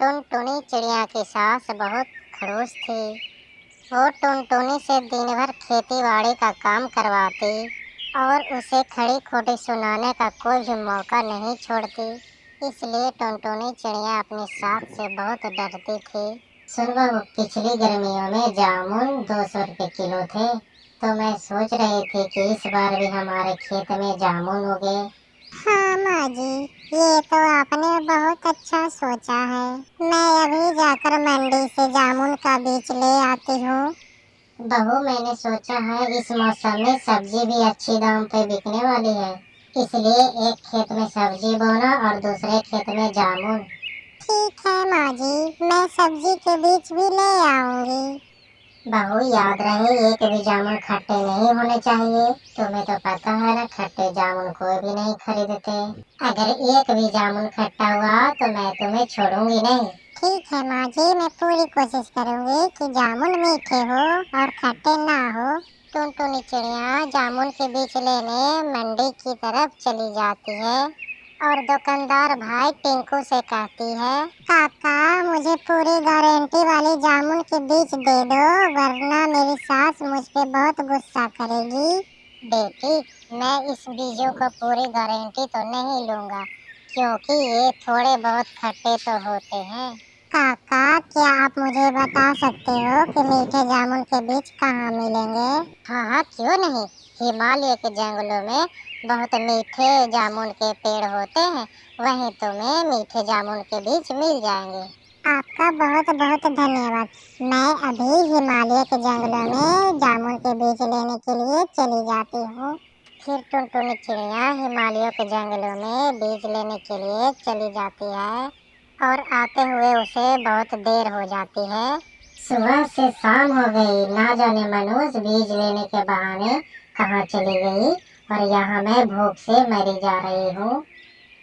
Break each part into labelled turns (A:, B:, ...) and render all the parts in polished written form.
A: टुनटुनी चिड़िया की सास बहुत खड़ूस थी। वो टुनटुनी से दिन भर खेती बाड़ी का काम करवाती और उसे खड़ी खोटी सुनाने का कोई भी मौका नहीं छोड़ती। इसलिए टुनटुनी चिड़िया अपनी सास से बहुत डरती थी। सुन बहू, पिछली गर्मियों में जामुन 200 रुपए किलो थे, तो मैं सोच रही थी कि इस बार भी हमारे खेत में जामुन उगे। हाँ माँ जी, ये तो आपने बहुत अच्छा सोचा है। मैं अभी जाकर मंडी से जामुन का बीज ले आती हूँ। बहू, मैंने सोचा है इस मौसम में सब्जी भी अच्छी दाम पे बिकने वाली है, इसलिए एक खेत में सब्जी बोना और दूसरे खेत में जामुन। ठीक है माँ जी, मैं सब्जी के बीज भी ले आऊंगी। बहू, याद रहे एक भी जामुन खट्टे नहीं होने चाहिए। तुम्हें तो पता है ना, खट्टे जामुन कोई भी नहीं खरीदते। अगर एक भी जामुन खट्टा हुआ तो मैं तुम्हें छोड़ूंगी नहीं। ठीक है माँ जी, मैं पूरी कोशिश करूंगी कि जामुन मीठे हो और खट्टे ना हो। टुनटुनी चिड़िया जामुन के बीज लेने मंडी की तरफ चली जाती है और दुकानदार भाई टिंकू से कहती है, काका मुझे पूरी गारंटी वाली जामुन के बीज दे दो, वरना मेरी सास मुझ पे बहुत गुस्सा करेगी। बेटी, मैं इस बीजों को पूरी गारंटी तो नहीं लूंगा, क्योंकि ये थोड़े बहुत खट्टे तो होते हैं। काका, क्या आप मुझे बता सकते हो कि मीठे जामुन के बीज कहाँ मिलेंगे? हाँ हाँ, क्यों नहीं। हिमालय के जंगलों में बहुत मीठे जामुन के पेड़ होते हैं, वहीं तुम्हें मीठे जामुन के बीज मिल जाएंगे। आपका बहुत बहुत धन्यवाद। मैं अभी हिमालय के जंगलों में जामुन के बीज लेने के लिए चली जाती हूँ। फिर टुनटुनी चिड़िया हिमालय के जंगलों में बीज लेने के लिए चली जाती है और आते हुए उसे बहुत देर हो जाती है। सुबह से शाम हो गई, ना जाने मनुष्य बीज लेने के बहाने कहाँ चली गई और यहाँ मैं भूख से मरी जा रही हूँ।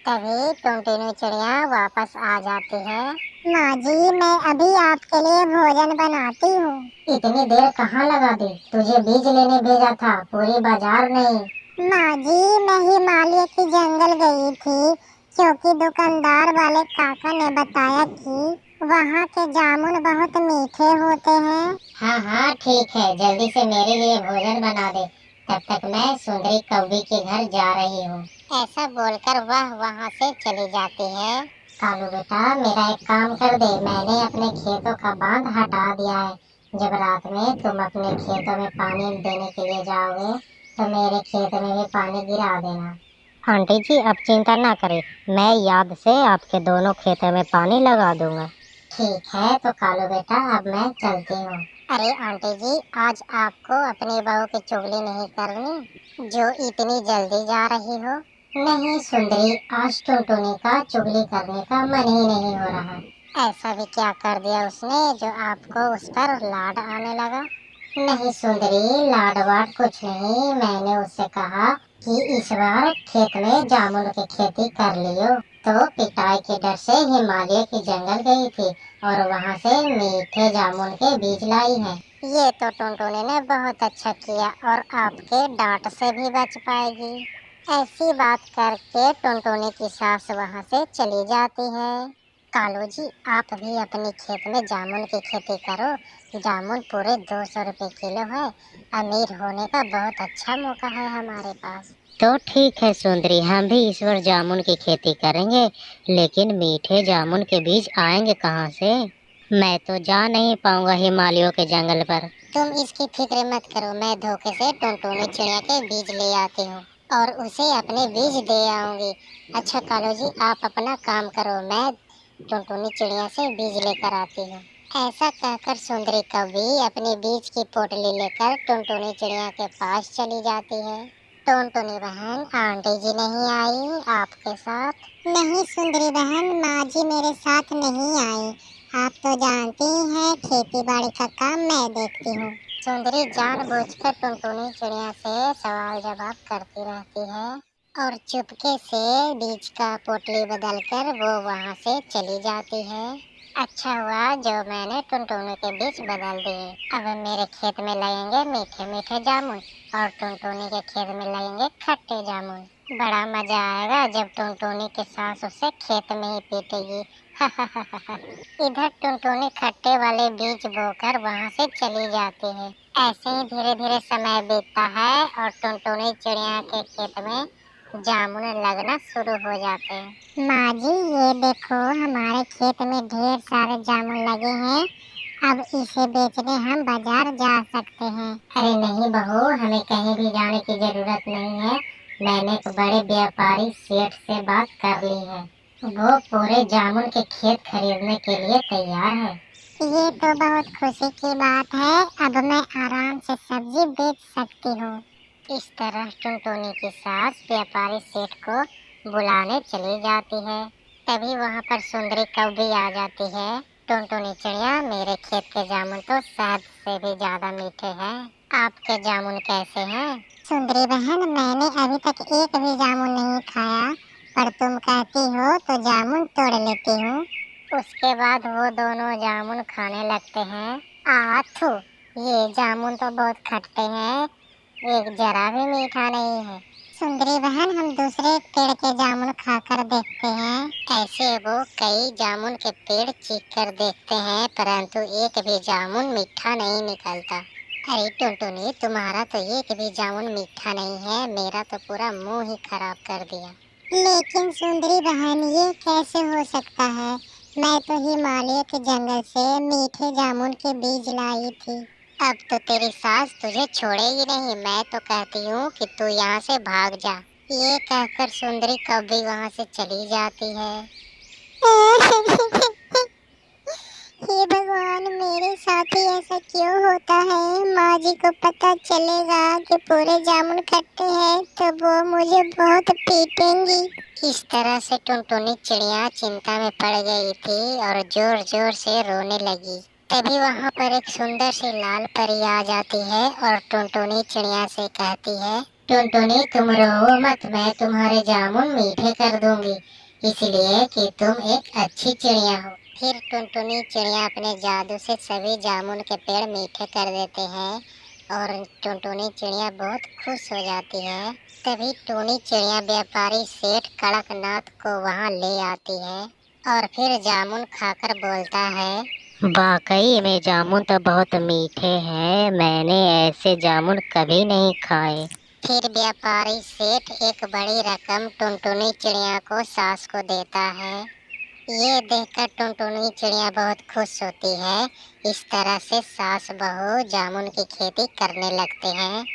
A: तभी टुनटुनी चिड़िया वापस आ जाती है। माँ जी, मैं अभी आपके लिए भोजन बनाती हूँ। इतनी देर कहाँ लगा दी? तुझे बीज लेने भेजा था, पूरी बाजार नहीं। माँ जी, मैं हिमालय की जंगल गई थी, क्योंकि दुकानदार वाले काका ने बताया कि वहाँ के जामुन बहुत मीठे होते हैं। हाँ हाँ ठीक है, जल्दी से मेरे लिए भोजन बना दे, तब तक मैं सुंदरी कौवी के घर जा रही हूँ। ऐसा बोलकर वह वहाँ से चली जाती है। कालू बेटा, मेरा एक काम कर दे, मैंने अपने खेतों का बांध हटा दिया है। जब रात में तुम अपने खेतों में पानी देने के लिए जाओगे तो मेरे खेत में भी पानी गिरा देना। आंटी जी, आप चिंता ना करें, मैं याद से आपके दोनों खेतों में पानी लगा दूंगा। ठीक है, तो कालू बेटा अब मैं चलती हूँ। अरे आंटी जी, आज आपको अपनी बहू की चुगली नहीं करनी, जो इतनी जल्दी जा रही हो? नहीं सुंदरी, आज टुनटुनी का चुगली करने का मन ही नहीं हो रहा। ऐसा भी क्या कर दिया उसने जो आपको उस पर लाड आने लगा? नहीं सुंदरी, लाड वाड कुछ नहीं, मैंने उससे कहा कि इस बार खेत में जामुन की खेती कर लियो, तो पिटाई के डर से हिमालय के जंगल गई थी और वहाँ से मीठे जामुन के बीज लाई है। ये तो टुनटुनी ने बहुत अच्छा किया और आपके डांट से भी बच पाएगी। ऐसी बात करके टुनटुनी की सास वहाँ से चली जाती है। कालू जी, आप भी अपने खेत में जामुन की खेती करो, जामुन पूरे 200 रुपए किलो है। अमीर होने का बहुत अच्छा मौका है हमारे पास। तो ठीक है सुंदरी, हम भी इस बार जामुन की खेती करेंगे, लेकिन मीठे जामुन के बीज आएंगे कहाँ से? मैं तो जा नहीं पाऊंगा हिमालयों के जंगल पर। तुम इसकी फिक्र मत करो, मैं धोखे से टुनटुनी चिड़िया के बीज ले आती हूँ और उसे अपने बीज दे आऊंगी। अच्छा कालू जी, आप अपना काम करो, मैं टुनटुनी चिड़िया से बीज लेकर आती हूँ। ऐसा कहकर सुंदरी कौवी अपने बीज की पोटली लेकर टुनटुनी चिड़िया के पास चली जाती है। टुनटुनी बहन, आंटी जी नहीं आई आपके साथ? नहीं सुंदरी बहन, माँ जी मेरे साथ नहीं आई। आप तो जानती हैं खेती बाड़ी का काम मैं देखती हूँ। सुंदरी जानबूझकर टुनटुनी चिड़िया से सवाल जवाब करती रहती है और चुपके से बीज का पोटली बदलकर वो वहाँ से चली जाती है। अच्छा हुआ जो मैंने टुनटुनी के बीज बदल दिए। अब मेरे खेत में लगेंगे मीठे मीठे जामुन और टुनटुनी के खेत में लगेंगे खट्टे जामुन। बड़ा मजा आएगा जब टुनटुनी की सास उसे खेत में ही पीटेगी। इधर टुनटुनी खट्टे वाले बीज बोकर वहाँ से चली जाती है। ऐसे ही धीरे धीरे समय बीतता है और टुनटुनी चिड़िया के खेत में जामुन लगना शुरू हो जाते हैं। माँ जी, ये देखो, हमारे खेत में ढेर सारे जामुन लगे हैं। अब इसे बेचने हम बाजार जा सकते हैं। अरे नहीं बहू, हमें कहीं भी जाने की जरूरत नहीं है। मैंने एक बड़े व्यापारी सेठ से बात कर ली है। वो पूरे जामुन के खेत खरीदने के लिए तैयार है। ये तो बहुत खुशी की बात है। अब मैं आराम से सब्जी बेच सकती हूँ। इस तरह टुनटुनी की सास व्यापारी सेठ को बुलाने चली जाती है। तभी वहाँ पर सुंदरी कौवी आ जाती है। टुनटुनी चिड़िया, मेरे खेत के जामुन तो शहद से भी ज्यादा मीठे हैं। आपके जामुन कैसे हैं? सुंदरी बहन, मैंने अभी तक एक भी जामुन नहीं खाया, पर तुम कहती हो तो जामुन तोड़ लेती हूँ। उसके बाद वो दोनों जामुन खाने लगते हैं। आथू, ये जामुन तो बहुत खट्टे हैं, एक जरा भी मीठा नहीं है। सुंदरी बहन, हम दूसरे पेड़ के जामुन खाकर देखते हैं। ऐसे वो कई जामुन के पेड़ चीख कर देखते हैं, परंतु एक भी जामुन मीठा नहीं निकलता। अरे टुनटुनी, तुम्हारा तो एक भी जामुन मीठा नहीं है, मेरा तो पूरा मुंह ही खराब कर दिया। लेकिन सुंदरी बहन, ये कैसे हो सकता है? मैं तो हिमालय के जंगल से मीठे जामुन के बीज लाई थी। अब तो तेरी सास तुझे छोड़ेगी नहीं। मैं तो कहती हूँ कि तू यहाँ से भाग जा। ये कहकर सुंदरी कौवी वहाँ से चली जाती है। हे भगवान, मेरे साथ ही ऐसा क्यों होता है? माँ जी को पता चलेगा कि पूरे जामुन खट्टे हैं तो वो मुझे बहुत पीटेंगी। इस तरह से टुनटुनी चिड़िया चिंता में पड़ गई थी और जोर जोर से रोने लगी। तभी वहाँ पर एक सुंदर सी लाल परी आ जाती है और टुनटुनी चिड़िया से कहती है, टुनटुनी तुम रो मत, मैं तुम्हारे जामुन मीठे कर दूंगी, इसलिए कि तुम एक अच्छी चिड़िया हो। फिर टुनटुनी चिड़िया अपने जादू से सभी जामुन के पेड़ मीठे कर देते हैं और टुनटुनी चिड़िया बहुत खुश हो जाती है। तभी टूनी चिड़िया व्यापारी सेठ कड़कनाथ को वहाँ ले आती है और फिर जामुन खाकर बोलता है, वाकई में जामुन तो बहुत मीठे हैं, मैंने ऐसे जामुन कभी नहीं खाए। फिर व्यापारी सेठ एक बड़ी रकम टुनटुनी चिड़िया को सास को देता है। ये देखकर टुनटुनी चिड़िया बहुत खुश होती है। इस तरह से सास बहू जामुन की खेती करने लगते हैं।